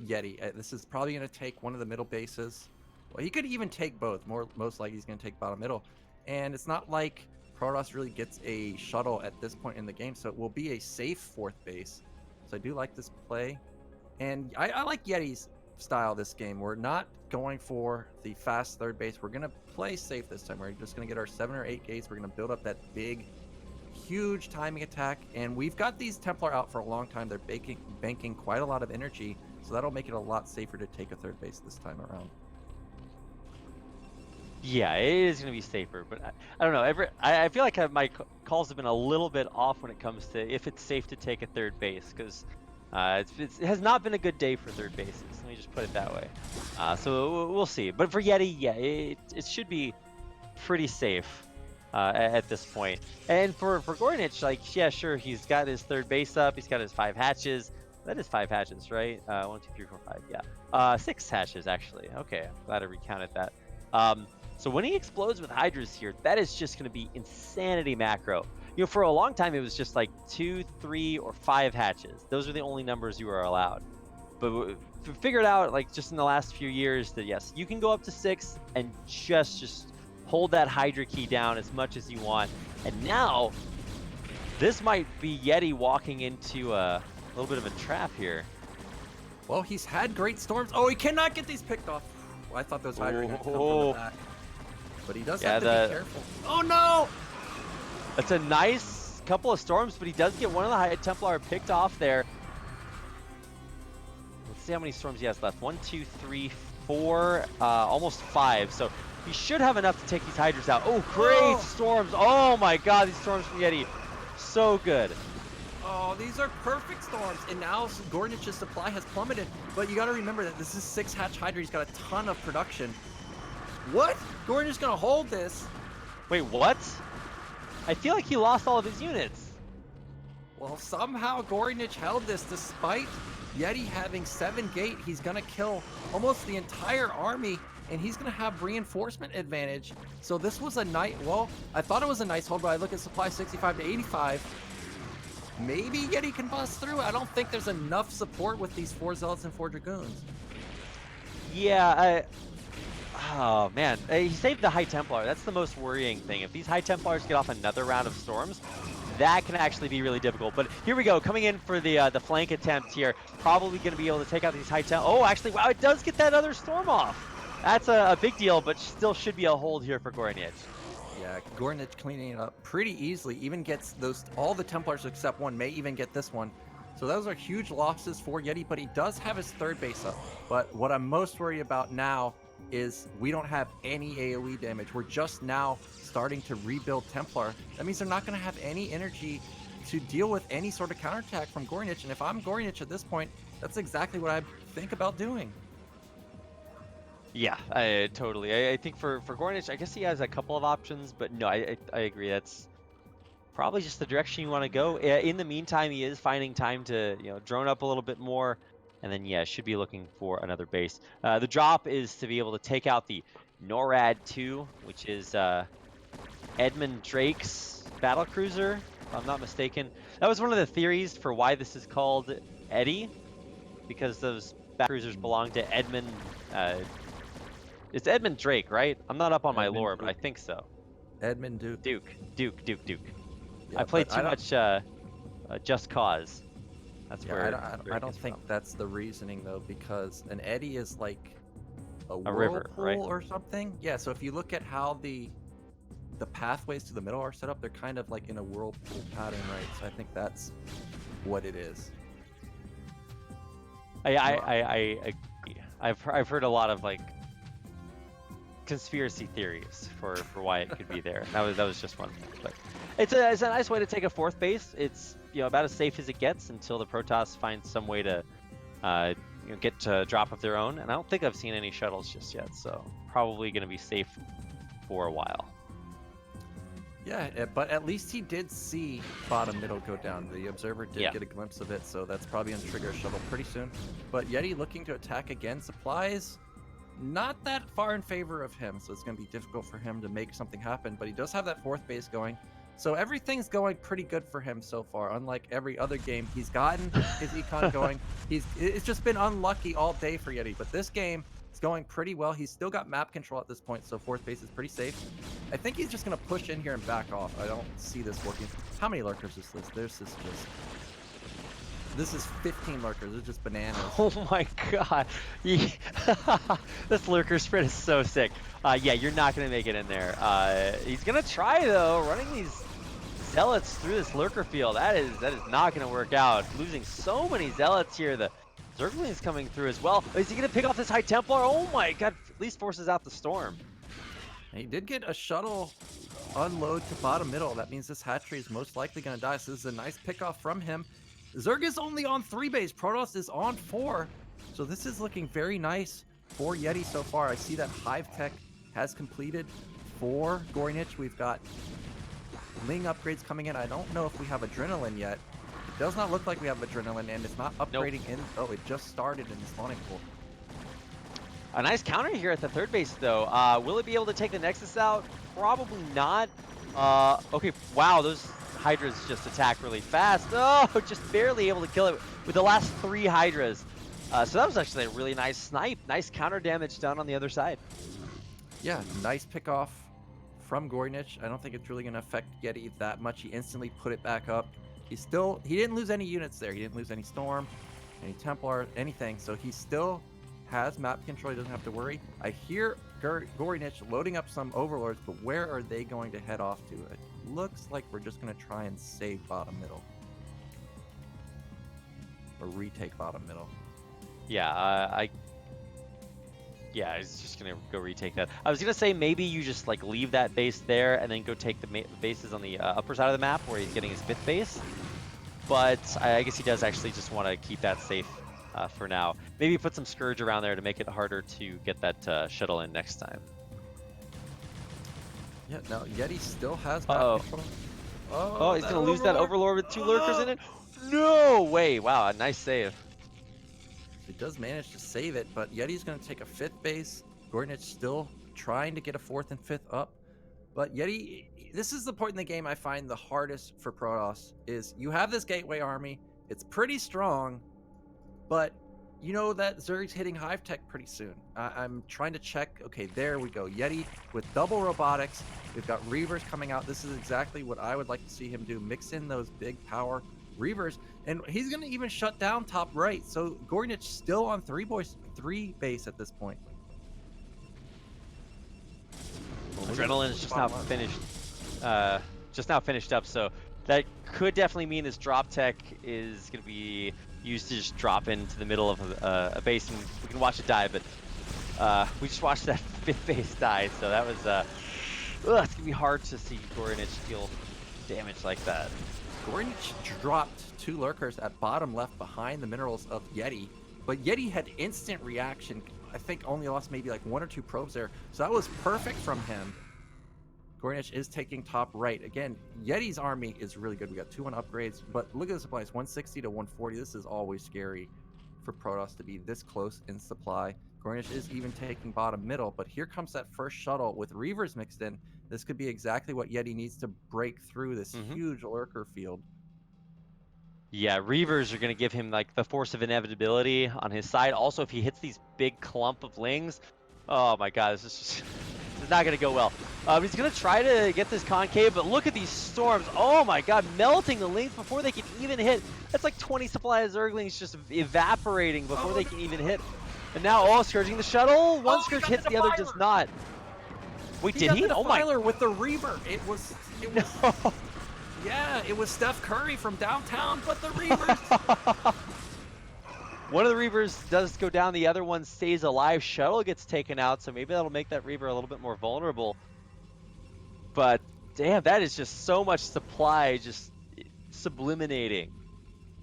Speaker 2: Yeti. This is probably going to take one of the middle bases. Well, he could even take both. Most likely he's going to take bottom middle. And it's not like Protoss really gets a shuttle at this point in the game, so it will be a safe 4th base. So I do like this play. And I like Yeti's style this game. We're not going for the fast 3rd base. We're going to play safe this time. We're just going to get our 7 or 8 gates. We're going to build up that big, huge timing attack. And we've got these Templar out for a long time. They're banking quite a lot of energy. So that'll make it a lot safer to take a 3rd base this time around.
Speaker 1: Yeah, it is going to be safer, but I don't know. I feel like my calls have been a little bit off when it comes to if it's safe to take a 3rd base, because it has not been a good day for 3rd bases. Let me just put it that way. So we'll see. But for Yeti, yeah, it should be pretty safe at this point. And for G0rynich, like, yeah, sure, he's got his 3rd base up. He's got his 5 hatches. That is 5 hatches, right? 1, 2, 3, 4, 5. Yeah, 6 hatches actually. Okay, I'm glad I recounted that. So when he explodes with Hydras here, that is just going to be insanity macro. You know, for a long time, it was just like 2, 3, or 5 hatches. Those are the only numbers you are allowed. But we figured out, like, just in the last few years that, yes, you can go up to 6 and just hold that Hydra key down as much as you want. And now, this might be Yeti walking into a little bit of a trap here.
Speaker 2: Well, he's had great storms. Oh, he cannot get these picked off. Well, I thought those Hydra were going to come from the back. But he does have to be careful. Oh, no!
Speaker 1: That's a nice couple of storms, but he does get one of the High Templar picked off there. Let's see how many storms he has left. 1, 2, 3, 4, almost 5. So he should have enough to take these Hydras out. Oh, great storms. Oh my god, these storms from Yeti. So good.
Speaker 2: Oh, these are perfect storms. And now G0rynich's supply has plummeted. But you got to remember that this is 6 hatch Hydra. He's got a ton of production. What? G0rynich's going to hold this.
Speaker 1: Wait, what? I feel like he lost all of his units.
Speaker 2: Well, somehow G0rynich held this despite Yeti having 7 gate. He's going to kill almost the entire army, and he's going to have reinforcement advantage. So this was a nice, well, I thought it was a nice hold, but I look at supply 65 to 85. Maybe Yeti can bust through. I don't think there's enough support with these 4 Zealots and 4 Dragoons.
Speaker 1: Yeah, oh man, he saved the High Templar. That's the most worrying thing. If these High Templars get off another round of storms, that can actually be really difficult. But here we go, coming in for the flank attempt here. Probably going to be able to take out these High Templars. Oh, actually, wow, it does get that other storm off. That's a big deal, but still should be a hold here for G0rynich.
Speaker 2: Yeah, G0rynich cleaning it up pretty easily. Even gets those, all the Templars except one, may even get this one. So those are huge losses for Yeti, but he does have his 3rd base up. But what I'm most worried about now is we don't have any AoE damage. We're just now starting to rebuild Templar. That means they're not going to have any energy to deal with any sort of counterattack from G0rynich. And if I'm G0rynich at this point, that's exactly what I think about doing.
Speaker 1: Yeah, totally. I think for G0rynich, I guess he has a couple of options, but no, I agree. That's probably just the direction you want to go. In the meantime, he is finding time to drone up a little bit more, and then yeah, should be looking for another base. The drop is to be able to take out the NORAD 2, which is Edmund Drake's battle cruiser, if I'm not mistaken. That was one of the theories for why this is called Eddie, because those battle cruisers belong to Edmund. It's Edmund Drake, right? I'm not up on my lore, but I think so.
Speaker 2: Edmund Duke.
Speaker 1: Duke.
Speaker 2: Yeah,
Speaker 1: I played too much Just Cause. That's where
Speaker 2: I don't think that's the reasoning though, because an eddy is like a
Speaker 1: river, right?
Speaker 2: or something. Yeah, so if you look at how the pathways to the middle are set up, they're kind of like in a whirlpool pattern, right? So I think that's what it is.
Speaker 1: I agree. I've heard a lot of like conspiracy theories for why it could be there. That was just one thing, but it's a nice way to take a 4th base. It's about as safe as it gets until the Protoss find some way to get to drop of their own. And I don't think I've seen any shuttles just yet, so probably going to be safe for a while.
Speaker 2: Yeah, but at least he did see bottom middle go down. The observer did get a glimpse of it, so that's probably going to trigger a shuttle pretty soon. But Yeti looking to attack again. Supplies not that far in favor of him, so it's going to be difficult for him to make something happen. But he does have that 4th base going, so everything's going pretty good for him so far. Unlike every other game, he's gotten his econ going. It's just been unlucky all day for Yeti, but this game is going pretty well. He's still got map control at this point, so 4th base is pretty safe. I think he's just going to push in here and back off. I don't see this working. How many lurkers is this? This is 15 lurkers. It's just bananas.
Speaker 1: Oh my god. This lurker spread is so sick. Yeah, you're not going to make it in there. He's going to try, though, running these zealots through this lurker field. That is not going to work out. Losing so many zealots here. The Zergling's coming through as well. Is he going to pick off this High Templar? Oh my god. At least forces out the storm.
Speaker 2: He did get a shuttle unload to bottom middle. That means this hatchery is most likely going to die. So this is a nice pickoff from him. Zerg is only on 3 base. Protoss is on 4. So this is looking very nice for Yeti so far. I see that Hive Tech has completed for G0rynich. We've got Ling upgrades coming in. I don't know if we have Adrenaline yet. It does not look like we have Adrenaline, and it's not upgrading in. Oh, it just started in the spawning pool.
Speaker 1: A nice counter here at the 3rd base, though. Will it be able to take the Nexus out? Probably not. Okay, wow, those Hydras just attack really fast. Oh, just barely able to kill it with the last 3 Hydras. So that was actually a really nice snipe. Nice counter damage done on the other side.
Speaker 2: Yeah, nice pick off from G0rynich. I don't think it's really going to affect Yeti that much. He instantly put it back up. He didn't lose any units there. He didn't lose any Storm, any Templar, anything. So he still has map control. He doesn't have to worry. I hear G0rynich loading up some Overlords, but where are they going to head off to? It looks like we're just going to try and save bottom middle. Or retake bottom middle.
Speaker 1: Yeah, yeah, I was just gonna go retake that. I was gonna say maybe you just like leave that base there and then go take the bases on the upper side of the map where he's getting his 5th base. But I guess he does actually just want to keep that safe for now. Maybe put some Scourge around there to make it harder to get that shuttle in next time.
Speaker 2: Yeah, no, Yeti still has map control.
Speaker 1: Oh,
Speaker 2: Oh,
Speaker 1: he's
Speaker 2: that
Speaker 1: gonna lose that
Speaker 2: Overlord.
Speaker 1: Overlord with 2 lurkers in
Speaker 2: Oh.
Speaker 1: it. No way! Wow, a nice save.
Speaker 2: It does manage to save it, but Yeti's going to take a 5th base. G0rynich still trying to get a 4th and 5th up. But Yeti, this is the point in the game I find the hardest for Protoss, is you have this gateway army. It's pretty strong, but you know that Zerg's hitting Hive Tech pretty soon. I'm trying to check. Okay, there we go. Yeti with double robotics. We've got Reavers coming out. This is exactly what I would like to see him do. Mix in those big power Reavers, and he's going to even shut down top right. So G0rynich still on 3 base at this point. Well,
Speaker 1: Adrenaline is just now finished up, so that could definitely mean this drop tech is going to be used to just drop into the middle of a base, and we can watch it die, but we just watched that 5th base die, so that was, it's going to be hard to see G0rynich deal damage like that.
Speaker 2: G0rynich dropped 2 lurkers at bottom left behind the minerals of Yeti, but Yeti had instant reaction. I think only lost maybe like 1 or 2 probes there, so that was perfect from him. G0rynich is taking top right. Again, Yeti's army is really good. We got 2 on upgrades, but look at the supplies, 160 to 140. This is always scary for Protoss to be this close in supply. G0rynich is even taking bottom middle, but here comes that first shuttle with Reavers mixed in. This could be exactly what Yeti needs to break through this huge lurker field.
Speaker 1: Yeah, Reavers are going to give him like the force of inevitability on his side. Also, if he hits these big clump of lings, oh my god, this is not going to go well. He's going to try to get this concave, but look at these storms. Oh my god, melting the lings before they can even hit. That's like 20 supply of Zerglings just evaporating before they can even hit. And now, Scourging the shuttle. One Scourge hits, the other does not. Wait, did he?
Speaker 2: Oh
Speaker 1: my!
Speaker 2: with the Reaver. It was.
Speaker 1: No.
Speaker 2: Yeah, it was Steph Curry from downtown, but the Reavers.
Speaker 1: One of the Reavers does go down, the other one stays alive. Shuttle gets taken out, so maybe that'll make that Reaver a little bit more vulnerable. But damn, that is just so much supply just subliminating.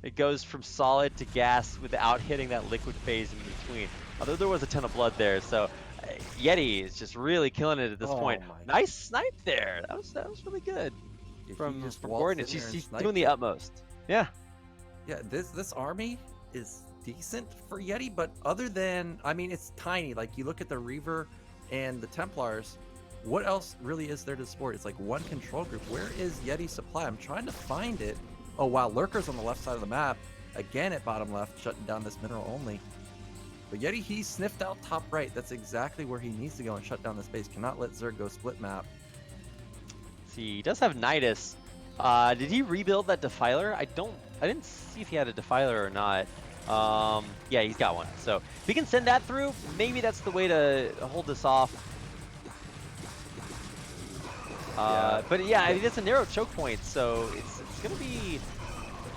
Speaker 1: It goes from solid to gas without hitting that liquid phase in between. Although there was a ton of blood there, so Yeti is just really killing it at this point. Nice snipe there. That was really good from G0rynich. He's doing the utmost. Yeah.
Speaker 2: Yeah, this army is decent for Yeti, but other than, I mean, it's tiny. Like, you look at the Reaver and the Templars, what else really is there to support? It's like 1 control group. Where is Yeti's supply? I'm trying to find it. Oh, wow, Lurkers on the left side of the map. Again at bottom left, shutting down this mineral only. But Yeti, he sniffed out top right. That's exactly where he needs to go and shut down this base. Cannot let Zerg go split map.
Speaker 1: See, he does have Nidus. Did he rebuild that Defiler? I didn't see if he had a Defiler or not. Yeah, he's got one. So if he can send that through, maybe that's the way to hold this off. But yeah, I mean, it's a narrow choke point, so it's going to be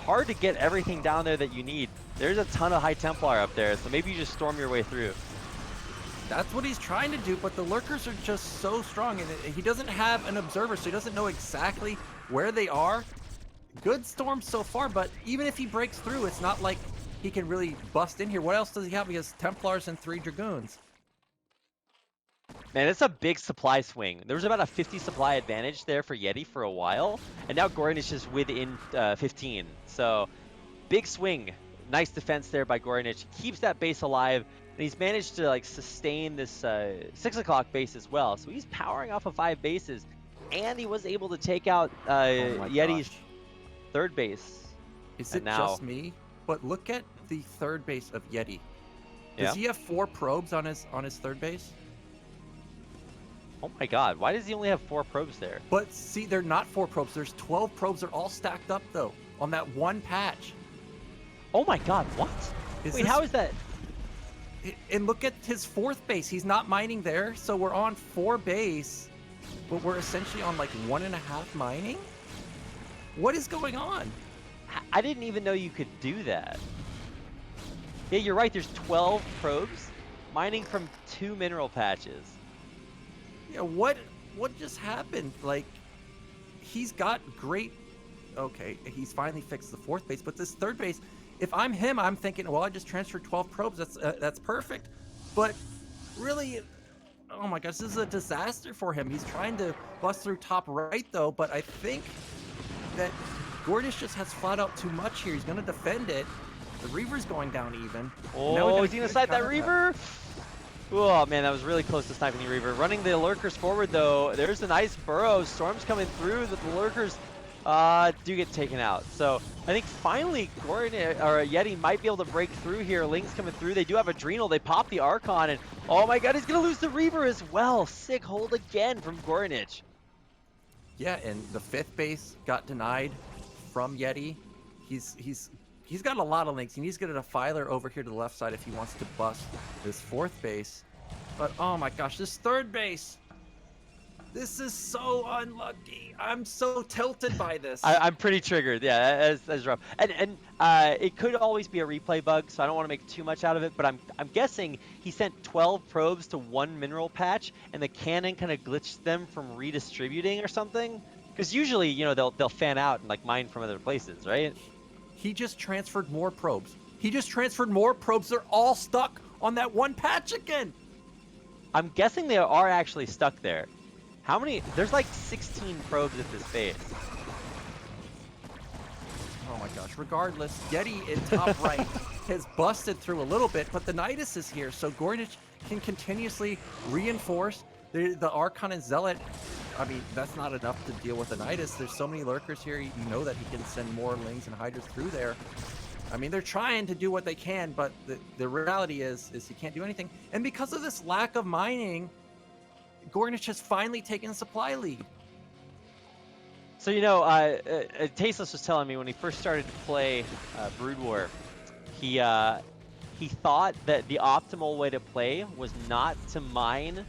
Speaker 1: hard to get everything down there that you need. There's a ton of High Templar up there, so maybe you just storm your way through.
Speaker 2: That's what he's trying to do, but the Lurkers are just so strong, and he doesn't have an observer, so he doesn't know exactly where they are. Good storm so far, but even if he breaks through, it's not like he can really bust in here. What else does he have? He has Templars and 3 Dragoons.
Speaker 1: Man, it's a big supply swing. There was about a 50 supply advantage there for Yeti for a while, and now G0rynich is just within 15. So, big swing. Nice defense there by G0rynich. Keeps that base alive, and he's managed to like sustain this 6 o'clock base as well. So he's powering off of 5 bases, and he was able to take out Yeti's 3rd base.
Speaker 2: Is it just me? But look at the 3rd base of Yeti. Does he have 4 probes on his 3rd base?
Speaker 1: Oh my god, why does he only have 4 probes there?
Speaker 2: But see, they're not 4 probes. There's 12 probes. They're all stacked up, though, on that one patch.
Speaker 1: Oh my god, what? Wait, how is that?
Speaker 2: And look at his 4th base. He's not mining there, so we're on 4 base, but we're essentially on like 1.5 mining? What is going on?
Speaker 1: I didn't even know you could do that. Yeah, you're right. There's 12 probes mining from 2 mineral patches.
Speaker 2: Yeah, what just happened? Like, he's got great... Okay, he's finally fixed the 4th base, but this 3rd base, if I'm him, I'm thinking, well, I just transferred 12 probes. That's perfect. But really, oh my gosh, this is a disaster for him. He's trying to bust through top right, though, but I think that G0rynich just has flat out too much here. He's going to defend it. The Reaver's going down even.
Speaker 1: Oh, is he going to snipe that Reaver? Oh, man, that was really close to sniping the Reaver. Running the Lurkers forward, though. There's a nice burrow. Storm's coming through. The Lurkers do get taken out. So I think finally G0rynich, or Yeti might be able to break through here. Ling's coming through. They do have Adrenal. They pop the Archon, and oh my god, he's going to lose the Reaver as well. Sick hold again from G0rynich.
Speaker 2: Yeah, and the 5th base got denied from Yeti. He's got a lot of links. He needs to get a defiler over here to the left side if he wants to bust this 4th base. But oh my gosh, this 3rd base. This is so unlucky. I'm so tilted by this.
Speaker 1: I'm pretty triggered. Yeah, that's rough. And it could always be a replay bug, so I don't want to make too much out of it. But I'm guessing he sent 12 probes to one mineral patch, and the cannon kind of glitched them from redistributing or something. Because usually, you know, they'll fan out and like mine from other places, right?
Speaker 2: He just transferred more probes. They're all stuck on that one patch again.
Speaker 1: I'm guessing they are actually stuck there. How many? There's like 16 probes at this base.
Speaker 2: Oh my gosh. Regardless, Yeti in top right has busted through a little bit, but the Nidus is here, so G0rynich can continuously reinforce. The Archon and Zealot, I mean, that's not enough to deal with the Nidus. There's so many Lurkers here, you know that he can send more Lings and Hydras through there. I mean, they're trying to do what they can, but the reality is he can't do anything. And because of this lack of mining, G0rynich has finally taken supply lead.
Speaker 1: So, you know, Tasteless was telling me when he first started to play Brood War, he thought that the optimal way to play was not to mine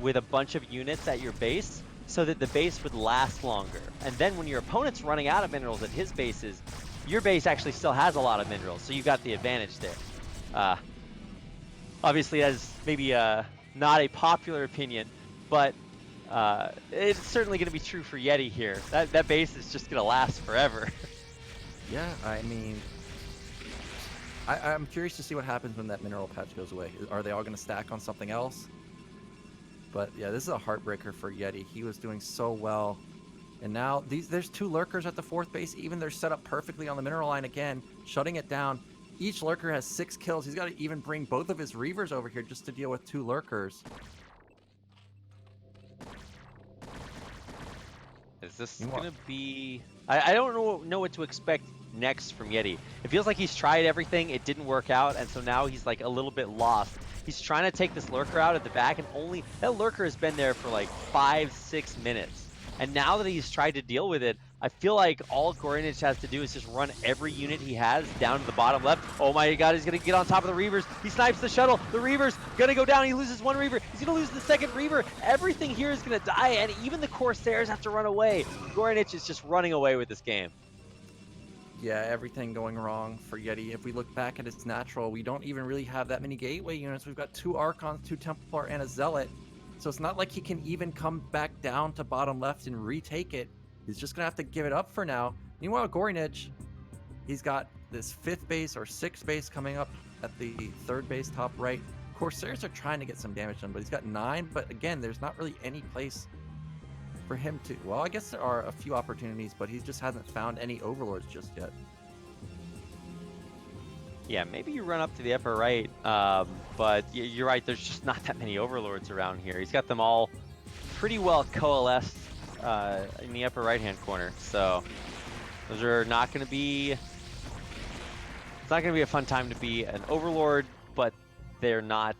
Speaker 1: with a bunch of units at your base so that the base would last longer. And then when your opponent's running out of minerals at his bases, your base actually still has a lot of minerals, so you got the advantage there. Obviously, that is maybe not a popular opinion, but it's certainly going to be true for Yeti here. That base is just going to last forever.
Speaker 2: Yeah, I mean, I'm curious to see what happens when that mineral patch goes away. Are they all going to stack on something else? But yeah, this is a heartbreaker for Yeti. He was doing so well. And now there's 2 Lurkers at the 4th base. Even they're set up perfectly on the mineral line again, shutting it down. Each Lurker has 6 kills. He's got to even bring both of his Reavers over here just to deal with 2 Lurkers.
Speaker 1: Is this going to be... I don't know what to expect next from Yeti. It feels like he's tried everything. It didn't work out, and so now he's like a little bit lost. He's trying to take this Lurker out at the back, and only... That Lurker has been there for like 5-6 minutes. And now that he's tried to deal with it, I feel like all G0rynich has to do is just run every unit he has down to the bottom left. Oh my god, he's going to get on top of the Reavers. He snipes the shuttle. The Reaver's going to go down. He loses one Reaver. He's going to lose the second Reaver. Everything here is going to die, and even the Corsairs have to run away. G0rynich is just running away with this game.
Speaker 2: Yeah, everything going wrong for Yeti. If we look back at its natural, we don't even really have that many gateway units. We've got 2 Archons, 2 Templar, and a Zealot. So it's not like he can even come back down to bottom left and retake it. He's just going to have to give it up for now. Meanwhile, G0rynich, he's got this 5th base or 6th base coming up at the 3rd base top right. Corsairs are trying to get some damage done, but he's got 9. But again, there's not really any place for him to... Well, I guess there are a few opportunities, but he just hasn't found any Overlords just yet.
Speaker 1: Yeah, maybe you run up to the upper right, but you're right, there's just not that many Overlords around here. He's got them all pretty well coalesced in the upper right-hand corner, so those are not going to be... It's not going to be a fun time to be an Overlord, but they're not...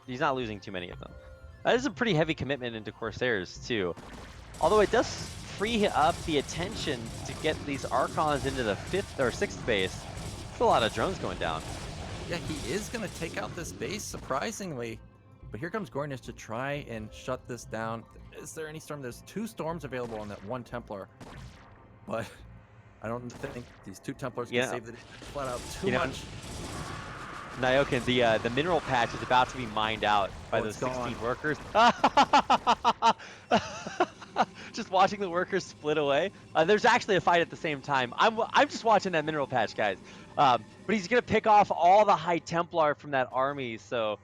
Speaker 1: he's not losing too many of them. That is a pretty heavy commitment into Corsairs, too. Although it does free up the attention to get these Archons into the 5th or 6th base. That's a lot of drones going down.
Speaker 2: Yeah, he is going to take out this base, surprisingly. But here comes G0rynich to try and shut this down. Is there any storm? There's 2 storms available on that 1 Templar. But I don't think these 2 Templars can save the day. Flat out too much.
Speaker 1: Nyokin, the mineral patch is about to be mined out by those 16 workers. Just watching the workers split away. There's actually a fight at the same time. I'm just watching that mineral patch, guys. But he's gonna pick off all the High Templar from that army. So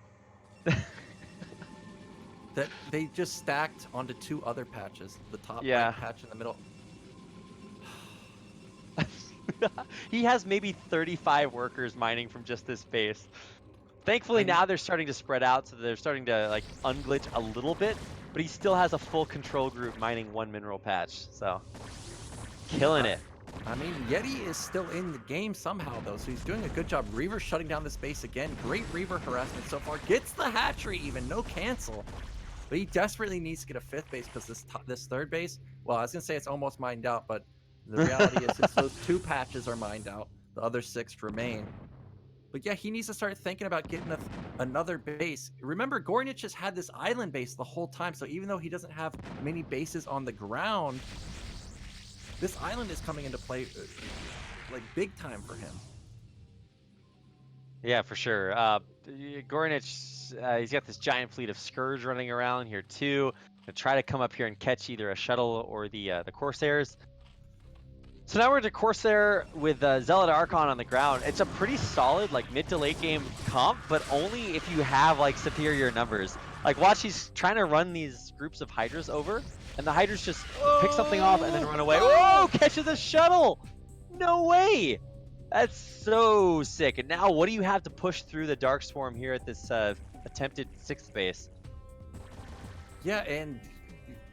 Speaker 2: that they just stacked onto 2 other patches. The top
Speaker 1: yeah.
Speaker 2: right patch in the middle.
Speaker 1: He has maybe 35 workers mining from just this base. Thankfully,
Speaker 2: I
Speaker 1: now they're starting to spread out, so they're starting to like unglitch a little bit, but he still has a full control group mining 1 mineral patch, so killing
Speaker 2: I,
Speaker 1: it.
Speaker 2: I mean, Yeti is still in the game somehow, though, so he's doing a good job. Reaver shutting down this base again. Great Reaver harassment so far. Gets the hatchery even, no cancel. But he desperately needs to get a 5th base because this 3rd base, well, I was going to say it's almost mined out, but the reality is those 2 patches are mined out. The other 6 remain. But yeah, he needs to start thinking about getting another base. Remember, G0rynich has had this island base the whole time, so even though he doesn't have many bases on the ground, this island is coming into play like big time for him.
Speaker 1: Yeah, for sure. G0rynich, he's got this giant fleet of Scourge running around here too. To try to come up here and catch either a shuttle or the Corsairs. So now we're into Corsair with Zealot Archon on the ground. It's a pretty solid like mid to late game comp, but only if you have like superior numbers. Like watch, he's trying to run these groups of Hydras over, and the Hydras just pick something off and then run away. Whoa! Catches a shuttle! No way! That's so sick. And now what do you have to push through the Dark Swarm here at this attempted 6th base?
Speaker 2: Yeah, and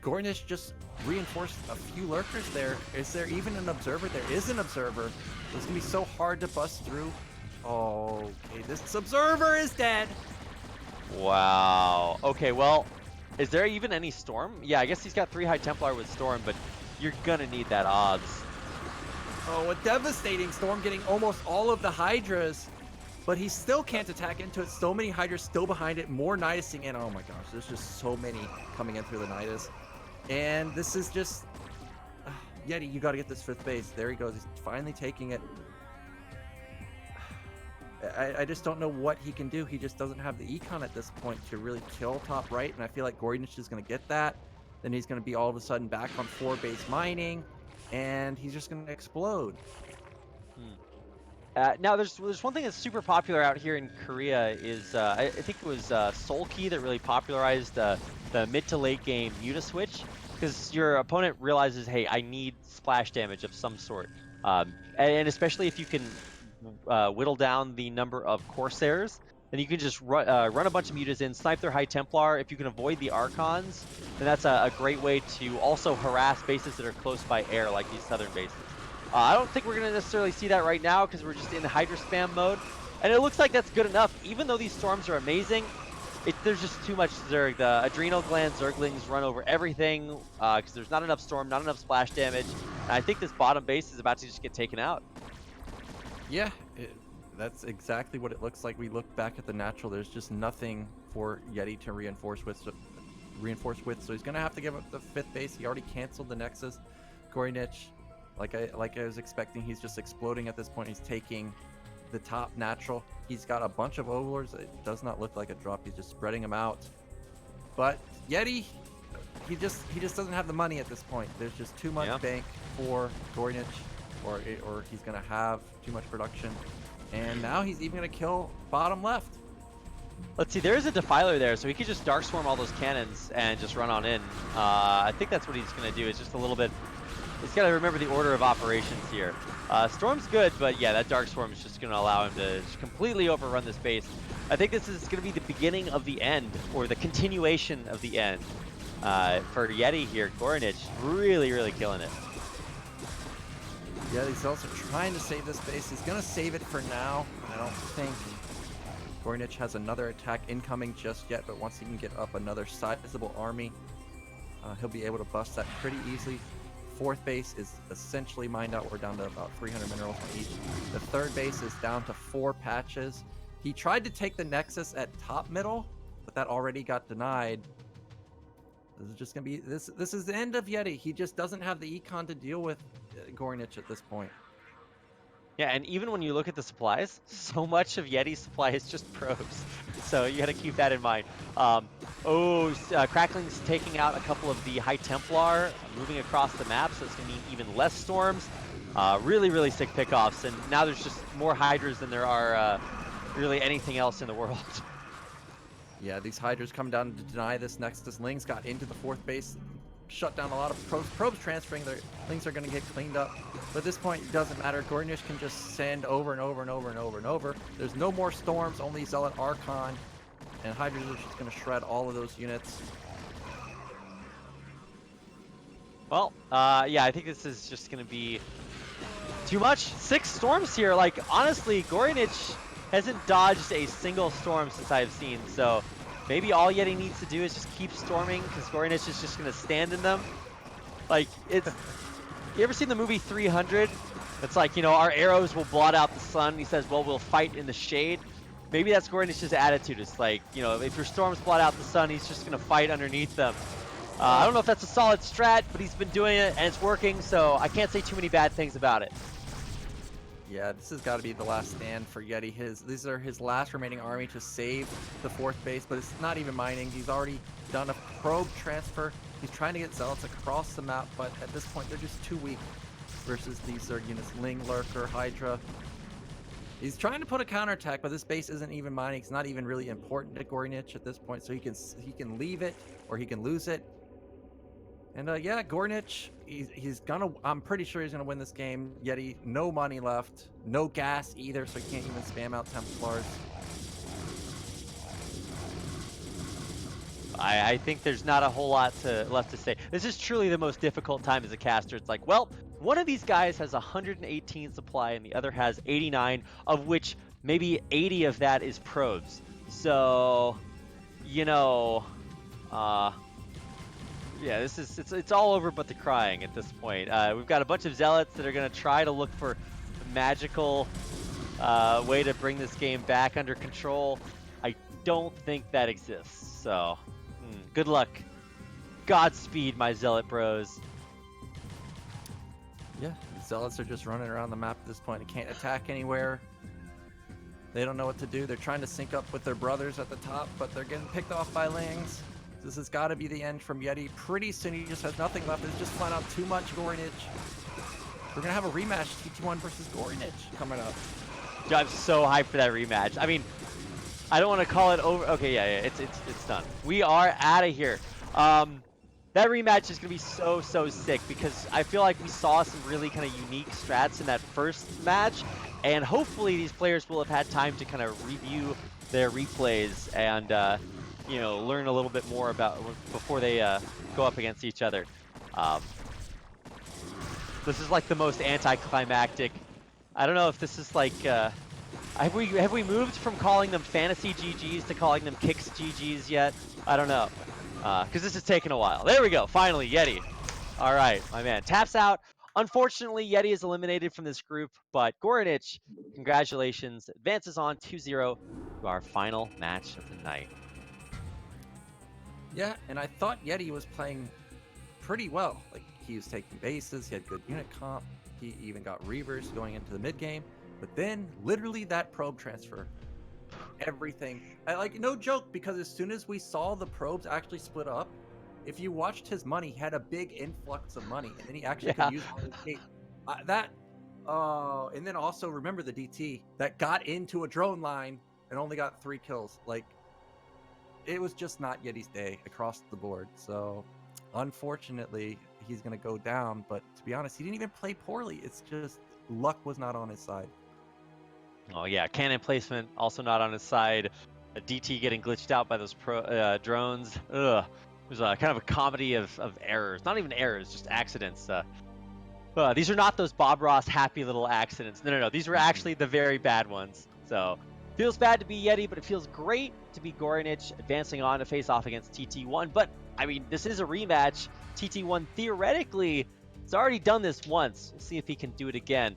Speaker 2: G0rynich just reinforced a few lurkers there. Is there even an observer? There is an observer. It's gonna be so hard to bust through. Oh, okay, this observer is dead.
Speaker 1: Wow. Okay, well, is there even any Storm? Yeah, I guess he's got 3 High Templar with Storm, but you're gonna need that odds.
Speaker 2: Oh, a devastating Storm getting almost all of the Hydras, but he still can't attack into it. So many Hydras still behind it, more Nidusing in. Oh my gosh, there's just so many coming in through the Nidus. And this is just... Yeti, you got to get this 5th base. There he goes. He's finally taking it. I just don't know what he can do. He just doesn't have the econ at this point to really kill top right, and I feel like G0rynich is going to get that. Then he's going to be all of a sudden back on 4 base mining, and he's just going to explode.
Speaker 1: Now, there's one thing that's super popular out here in Korea is I think it was Solkey that really popularized the mid to late game Uniswitch, because your opponent realizes, hey, I need splash damage of some sort, and especially if you can whittle down the number of Corsairs, then you can just run a bunch of mutas in, snipe their High Templar. If you can avoid the Archons, then that's a great way to also harass bases that are close by air, like these southern bases. I don't think we're going to necessarily see that right now because we're just in Hydra spam mode. And it looks like that's good enough. Even though these storms are amazing, there's just too much Zerg. The Adrenal Gland Zerglings run over everything because there's not enough storm, not enough splash damage. And I think this bottom base is about to just get taken out.
Speaker 2: Yeah, that's exactly what it looks like. We look back at the natural. There's just nothing for Yeti to reinforce with. So he's going to have to give up the 5th base. He already canceled the Nexus. G0rynich, like I was expecting, he's just exploding at this point. He's taking the top natural. He's got a bunch of overlords. It does not look like a drop. He's just spreading them out. But Yeti, he just doesn't have the money at this point. There's just too much bank for G0rynich, or he's gonna have too much production. And now he's even gonna kill bottom left.
Speaker 1: Let's see, there is a Defiler there, so he could just Dark Swarm all those cannons and just run on in. I think that's what he's gonna do. It's just a little bit. He's got to remember the order of operations here. Storm's good, but yeah, that Dark Swarm is just going to allow him to just completely overrun this base. I think this is going to be the beginning of the end, or the continuation of the end for Yeti here. G0rynich really, really killing it.
Speaker 2: Yeah, he's also trying to save this base. He's going to save it for now. I don't think G0rynich has another attack incoming just yet, but once he can get up another sizable army, he'll be able to bust that pretty easily. 4th base is essentially mined out. We're down to about 300 minerals on each. The 3rd base is down to 4 patches. He tried to take the Nexus at top middle, but that already got denied. This is just gonna be this is the end of Yeti. He just doesn't have the econ to deal with G0rynich at this point.
Speaker 1: Yeah, and even when you look at the supplies, so much of Yeti's supply is just probes. So you got to keep that in mind. Crackling's taking out a couple of the High Templar, moving across the map, so it's going to mean even less storms. Really, really sick pickoffs, and now there's just more Hydras than there are really anything else in the world.
Speaker 2: Yeah, these Hydras come down to deny this Nexus. Lings got into the 4th base. shut down a lot of probes. Probes transferring, things are going to get cleaned up. But at this point, it doesn't matter. G0rynich can just send over and over and over and over and over. There's no more storms, only Zealot Archon. And Hydra is just going to shred all of those units.
Speaker 1: Well, yeah, I think this is just going to be too much. 6 storms here. Like, honestly, G0rynich hasn't dodged a single storm since I've seen. So maybe all Yeti needs to do is just keep storming, because G0rynich is just going to stand in them. Like, it's... You ever seen the movie 300? It's like, you know, our arrows will blot out the sun. He says, well, we'll fight in the shade. Maybe that's G0rynich's attitude. It's like, you know, if your storms blot out the sun, he's just going to fight underneath them. I don't know if that's a solid strat, but he's been doing it, and it's working, so I can't say too many bad things about it.
Speaker 2: Yeah, this has got to be the last stand for Yeti. These are his last remaining army to save the 4th base, but it's not even mining. He's already done a probe transfer. He's trying to get Zealots across the map, but at this point, they're just too weak versus these Zerg units. Ling, Lurker, Hydra. He's trying to put a counterattack, but this base isn't even mining. It's not even really important to G0rynich at this point, so he can leave it or he can lose it. And yeah, G0rynich, he's gonna. I'm pretty sure he's gonna win this game. Yeti, no money left, no gas either, so he can't even spam out Templars.
Speaker 1: I think there's not a whole lot left to say. This is truly the most difficult time as a caster. It's like, well, one of these guys has 118 supply and the other has 89, of which maybe 80 of that is probes. So, you know, yeah, it's all over but the crying at this point. We've got a bunch of Zealots that are going to try to look for a magical way to bring this game back under control. I don't think that exists, so good luck. Godspeed, my Zealot bros.
Speaker 2: Yeah, Zealots are just running around the map at this point. They can't attack anywhere. They don't know what to do. They're trying to sync up with their brothers at the top, but they're getting picked off by Lings. This has got to be the end from Yeti. Pretty soon he just has nothing left. It's just flat out too much G0rynich. We're going to have a rematch, TT1 versus G0rynich, coming up.
Speaker 1: I'm so hyped for that rematch. I mean, I don't want to call it over. Okay, yeah, it's done. We are out of here. That rematch is going to be so sick, because I feel like we saw some really kind of unique strats in that first match, and hopefully these players will have had time to kind of review their replays and you know, learn a little bit more about before they go up against each other. This is like the most anticlimactic. I don't know if this is like have we moved from calling them fantasy GGs to calling them kicks GGs yet? I don't know, because this is taking a while. There we go, finally, Yeti. All right, my man taps out. Unfortunately, Yeti is eliminated from this group, but G0rynich, congratulations, advances on 2-0 to our final match of the night.
Speaker 2: Yeah, and I thought Yeti was playing pretty well. Like, he was taking bases, he had good unit comp, he even got Reavers going into the mid game. But then, literally that probe transfer, everything. Like, no joke, because as soon as we saw the probes actually split up, if you watched his money, he had a big influx of money, and then he actually could use all his gate. And then also, remember the DT that got into a drone line and only got 3 kills. Like, it was just not Yeti's day across the board. So, unfortunately, he's going to go down. But to be honest, he didn't even play poorly. It's just luck was not on his side.
Speaker 1: Oh, yeah. Cannon placement also not on his side. A DT getting glitched out by those drones. Ugh. It was kind of a comedy of errors. Not even errors, just accidents. These are not those Bob Ross happy little accidents. No. These were actually the very bad ones. So, feels bad to be Yeti, but it feels great to be G0rynich advancing on to face off against TT1. But, I mean, this is a rematch. TT1 theoretically has already done this once. We'll see if he can do it again.